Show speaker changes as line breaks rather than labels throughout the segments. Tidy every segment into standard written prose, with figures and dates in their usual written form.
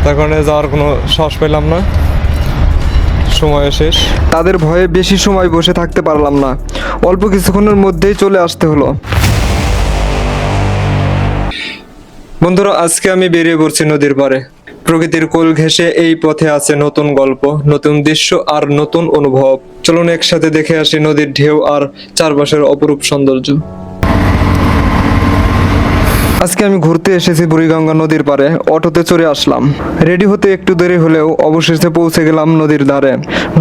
তার কারণে যাওয়ার কোনো সাহস পেলাম না, সময় শেষ।
তাদের ভয়ে বেশি সময় বসে থাকতে পারলাম না, অল্প কিছুক্ষণের মধ্যেই চলে আসতে হলো। বন্ধুরা, আজকে আমি বেরিয়ে পড়ছি নদীর পাড়ে। প্রকৃতির কোল ঘেঁষে এই পথে আছে নতুন গল্প, নতুন দৃশ্য আর নতুন অনুভব। চলুন একসাথে দেখে আসি নদীর ঢেউ আর চারপাশের অপরূপ সৌন্দর্য। আজকে আমি ঘুরতে এসেছি বুড়িগঙ্গা নদীর পাড়ে। অটোতে চড়ে আসলাম। রেডি হতে একটু দেরি হলেও অবশেষে পৌঁছে গেলাম নদীর ধারে।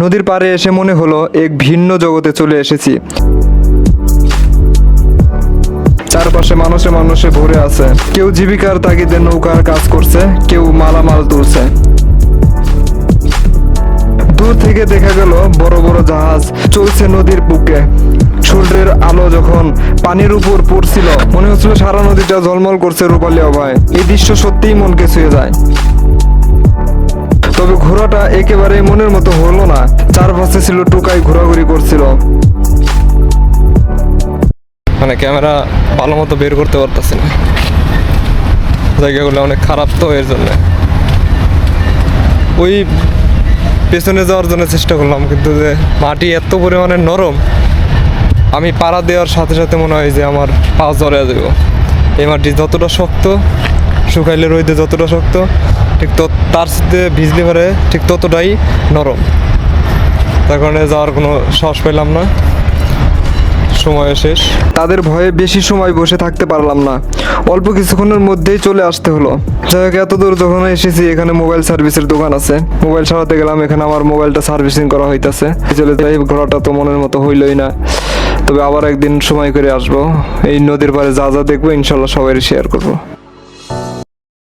নদীর পাড়ে এসে মনে হলো এক ভিন্ন জগতে চলে এসেছি। চারপাশে মানুষে মানুষে ভরে আছে। কেউ জীবিকার তাগিদে নৌকার কাজ করছে, কেউ মালামাল তুলছে। দূর থেকে দেখা গেল বড় বড় জাহাজ চলছে নদীর বুকে। সূর্যের আলো যখন পানির উপর পড়ছিল, মনে হচ্ছিল সারা নদীটা ঝলমল করছে রূপালী আবহাওয়ায়। এই দৃশ্য সত্যিই মনকে ছুঁয়ে যায়। তবে ঘোড়াটা একেবারে মনের মতো হলো না। চারপাশে ছিল টোকাই ঘোরাঘুরি করছিল।
মানে ক্যামেরা ভালো মতো বের করতে পারতেছি না, জায়গাগুলো অনেক খারাপ, তো এর জন্য ওই পেছনে যাওয়ার জন্য চেষ্টা করলাম, কিন্তু যে মাটি এত পরিমাণে নরম, আমি পাড়া দেওয়ার সাথে সাথে মনে হয় যে আমার পা জড়িয়ে দেব। এই মাটি যতটা শক্ত, শুকাইলে রইতে যতটা শক্ত, ঠিক তার সাথে ভিজলে পারে ঠিক ততটাই নরম। তার কারণে যাওয়ার কোনো সাহস পেলাম না, সময় শেষ।
তাদের ভয়ে বেশি সময় বসে থাকতে পারলাম না, অল্প কিছুক্ষণের মধ্যেই চলে আসতে হলো। যাই হোক, এত দূর যখন এসেছি, এখানে মোবাইল সার্ভিসের দোকান আছে। মোবাইল সারাতে গেলাম, এখানে আমার মোবাইলটা সার্ভিসিং করা হইতাছে। চলে যাই, ঘোরাটা তো মনের মতো হইলই না। তবে আবার একদিন সময় করে আসবো। এই নদীর পাড়ে যা যা দেখবো ইনশাল্লাহ সবাই শেয়ার করবো।